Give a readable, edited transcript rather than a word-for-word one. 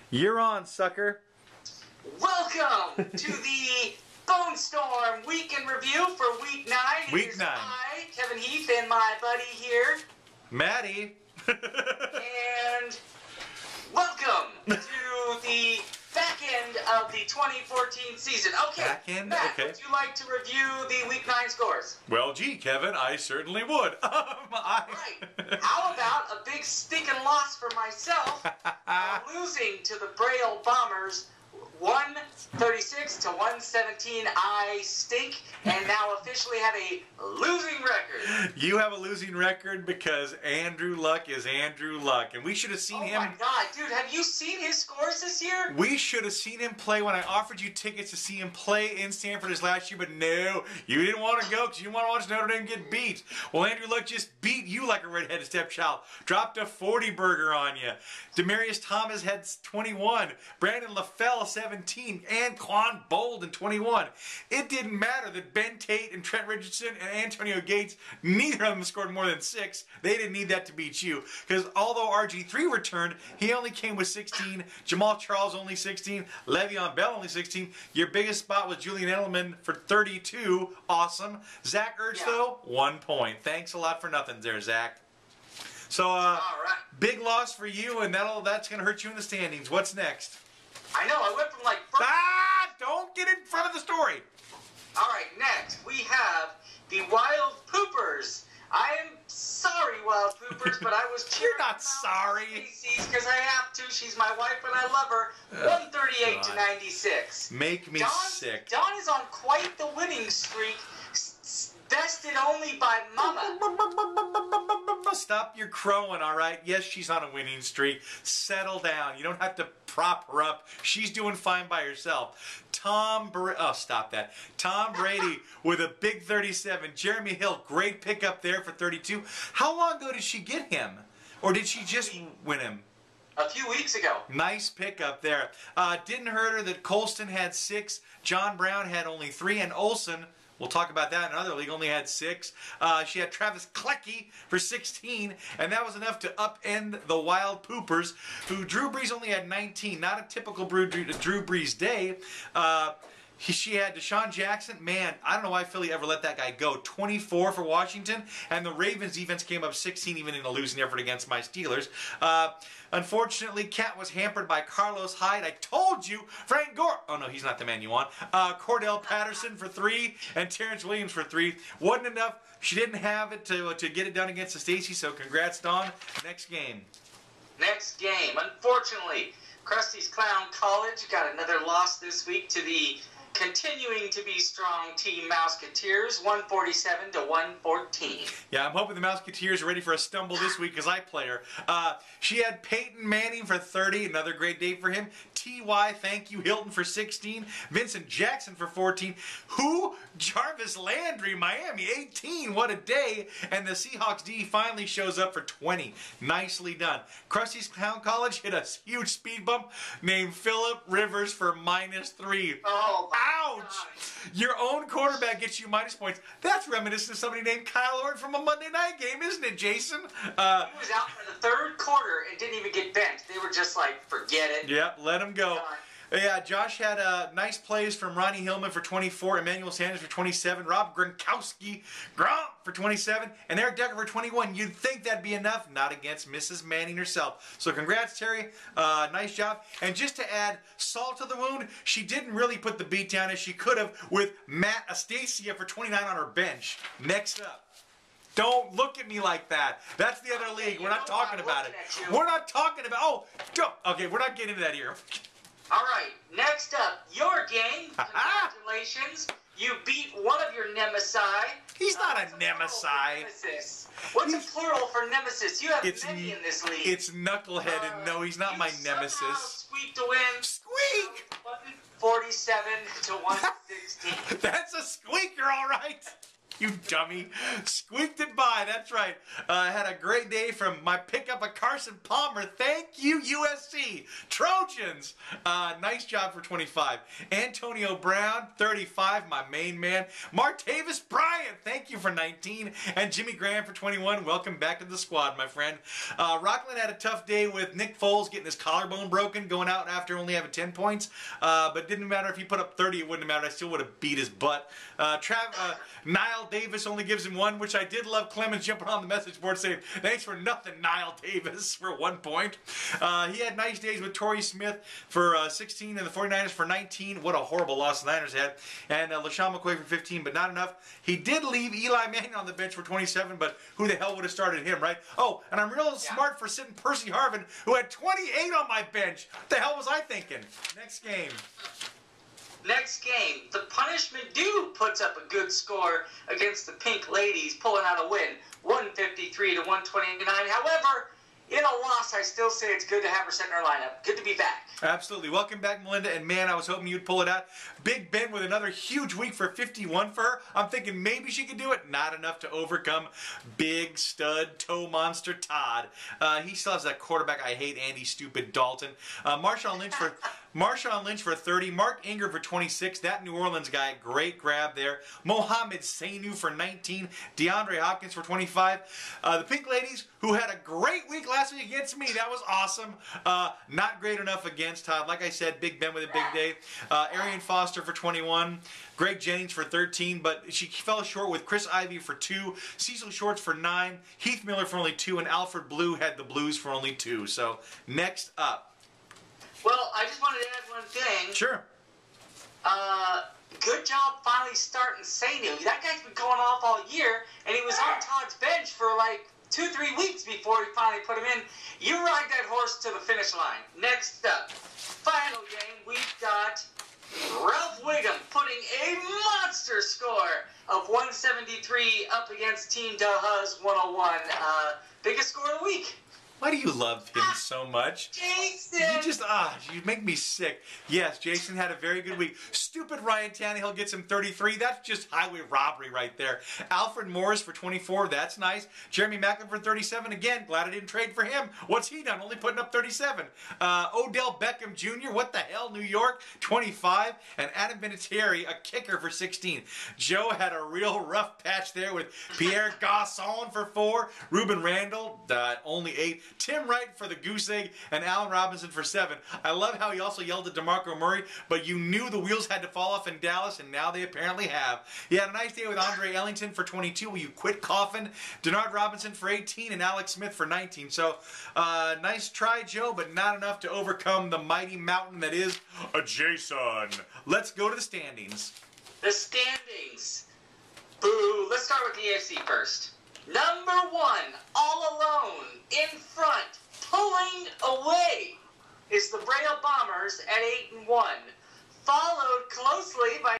You're on, sucker. Welcome to the Bone Storm Week in Review for Week 9. Week 9. I, Kevin Heath, and my buddy here. Maddie. And welcome to the back end of the 2014 season. Okay, Back end? Matt, Okay. would you like to review the Week 9 scores? Well, gee, Kevin, I certainly would. Right. How about a big stinking loss for myself, losing to the Braille Bombers 136 to 117. I stink and now officially have a losing record. You have a losing record because Andrew Luck is Andrew Luck, and we should have seen him. Oh my God, dude, have you seen his scores this year? We should have seen him play when I offered you tickets to see him play in Stanford his last year, but no, you didn't want to go because you want to watch Notre Dame get beat. Well, Andrew Luck just beat you like a redheaded stepchild. Dropped a 40 burger on you. Demarius Thomas had 21. Brandon LaFell 17. And Quan Bolden 21. It didn't matter that Ben Tate and Trent Richardson and Antonio Gates, neither of them scored more than 6. They didn't need that to beat you. Because although RG3 returned, he only came with 16. Jamal Charles only 16. Le'Veon Bell only 16. Your biggest spot was Julian Edelman for 32. Awesome. Zach Ertz, though, 1 point. Thanks a lot for nothing there, Zach. So, All right. big loss for you, and that's going to hurt you in the standings. What's next? I know, I went from like... Don't get in front of the story. All right, next we have the Wild Poopers. I am sorry, Wild Poopers, but I was cheering. You're not sorry. Because I have to. She's my wife and I love her. 138 to 96. Make me sick. Dawn is on quite the winning streak, bested only by Mama. Stop your crowing, all right? Yes, she's on a winning streak. Settle down. You don't have to prop her up. She's doing fine by herself. Tom Brady with a big 37. Jeremy Hill, great pickup there for 32. How long ago did she get him? Or did she just win him? A few weeks ago. Nice pickup there. Didn't hurt her that Colston had 6, John Brown had only 3, and Olsen, we'll talk about that in another league, only had 6. She had Travis Klecki for 16, and that was enough to upend the Wild Poopers, who Drew Brees only had 19. Not a typical Drew Brees day. She had Deshaun Jackson. Man, I don't know why Philly ever let that guy go. 24 for Washington, and the Ravens defense came up 16 even in a losing effort against my Steelers. Unfortunately, Cat was hampered by Carlos Hyde. I told you, Frank Gore. Oh no, he's not the man you want. Cordell Patterson for 3 and Terrence Williams for 3. Wasn't enough. She didn't have it to get it done against the Stacy. So congrats, Dawn. Next game. Next game. Unfortunately, Krusty's Clown College got another loss this week to the continuing to be strong Team Mouseketeers, 147 to 114. Yeah, I'm hoping the Mouseketeers are ready for a stumble this week because I play her. She had Peyton Manning for 30, another great day for him. T.Y., thank you, Hilton for 16. Vincent Jackson for 14. Who? Jarvis Landry, Miami, 18. What a day. And the Seahawks D finally shows up for 20. Nicely done. Krusty's Clown College hit a huge speed bump named Phillip Rivers for -3. Oh, ouch! God. Your own quarterback gets you minus points. That's reminiscent of somebody named Kyle Orton from a Monday night game, isn't it, Jason? He was out for the third quarter and didn't even get benched. They were just like, forget it. Yep, let him go. Yeah, Josh had nice plays from Ronnie Hillman for 24, Emmanuel Sanders for 27, Rob Gronkowski for 27, and Eric Decker for 21. You'd think that'd be enough. Not against Mrs. Manning herself. So congrats, Terry. Nice job. And just to add salt to the wound, she didn't really put the beat down as she could have with Matt Astacia for 29 on her bench. Next up. Don't look at me like that. That's the other league. We're not talking about it. We're not talking about... Oh, okay, we're not getting into that here. All right, next up, your game. Congratulations. You beat one of your nemesis. He's not a nemesis. What's a plural for nemesis? You have many in this league. It's knucklehead, and no, he's not my nemesis. You squeaked a win. Squeak! 47 to 116. That's a squeaker, all right. You dummy. Squeaked it by. That's right. Had a great day from my pickup of Carson Palmer. Thank you, USC. Trojans. Nice job for 25. Antonio Brown, 35, my main man. Martavis Bryant, thank you for 19. And Jimmy Graham for 21. Welcome back to the squad, my friend. Rockland had a tough day with Nick Foles getting his collarbone broken, going out after only having 10 points. But didn't matter if he put up 30, it wouldn't have mattered. I still would have beat his butt. Niall Davis only gives him 1, which I did love Clemens jumping on the message board saying, thanks for nothing, Niall Davis, for 1 point. He had nice days with Torrey Smith for 16 and the 49ers for 19. What a horrible loss the Niners had. And LaShawn McCoy for 15, but not enough. He did leave Eli Manning on the bench for 27, but who the hell would have started him, right? Oh, and I'm real smart for sitting Percy Harvin, who had 28 on my bench. What the hell was I thinking? Next game. Next game, the Punishment Dude puts up a good score against the Pink Ladies, pulling out a win, 153 to 129. However, in a loss, I still say it's good to have her set in her lineup. Good to be back. Absolutely. Welcome back, Melinda. And man, I was hoping you'd pull it out. Big Ben with another huge week for 51 for her. I'm thinking maybe she could do it. Not enough to overcome big stud toe monster Todd. He still has that quarterback I hate, Andy Stupid Dalton. Marshawn Lynch for 30. Mark Ingram for 26. That New Orleans guy, great grab there. Mohamed Sanu for 19. DeAndre Hopkins for 25. The Pink Ladies, who had a great week last week against me. That was awesome. Not great enough against Todd. Like I said, Big Ben with a big day. Arian Foster for 21. Greg Jennings for 13, but she fell short with Chris Ivy for 2. Cecil Shorts for 9. Heath Miller for only 2. And Alfred Blue had the Blues for only 2. So, next up. Well, I just wanted to add one thing. Sure. Good job finally starting Sanu. That guy's been going off all year, and he was on Todd's bench for like 2-3 weeks before he finally put him in. You ride that horse to the finish line. Next up, final game, we've got Ralph Wiggum putting a monster score of 173 up against Team Dahuz 101. Biggest score of the week. Why do you love him so much? Jason! You make me sick. Yes, Jason had a very good week. Stupid Ryan Tannehill gets him 33. That's just highway robbery right there. Alfred Morris for 24. That's nice. Jeremy Maclin for 37. Again, glad I didn't trade for him. What's he done? Only putting up 37. Odell Beckham Jr. What the hell, New York? 25. And Adam Vinatieri, a kicker for 16. Joe had a real rough patch there with Pierre Garçon for 4. Ruben Randall, only 8. Tim Wright for the goose egg, and Allen Robinson for 7. I love how he also yelled at DeMarco Murray, but you knew the wheels had to fall off in Dallas, and now they apparently have. He had a nice day with Andre Ellington for 22. Will you quit coughing? Denard Robinson for 18, and Alex Smith for 19. So, nice try, Joe, but not enough to overcome the mighty mountain that is a Jason. Let's go to the standings. The standings. Boo. Let's start with the AFC first. Number 1, all alone, in front, pulling away, is the Braille Bombers at 8-1, followed closely by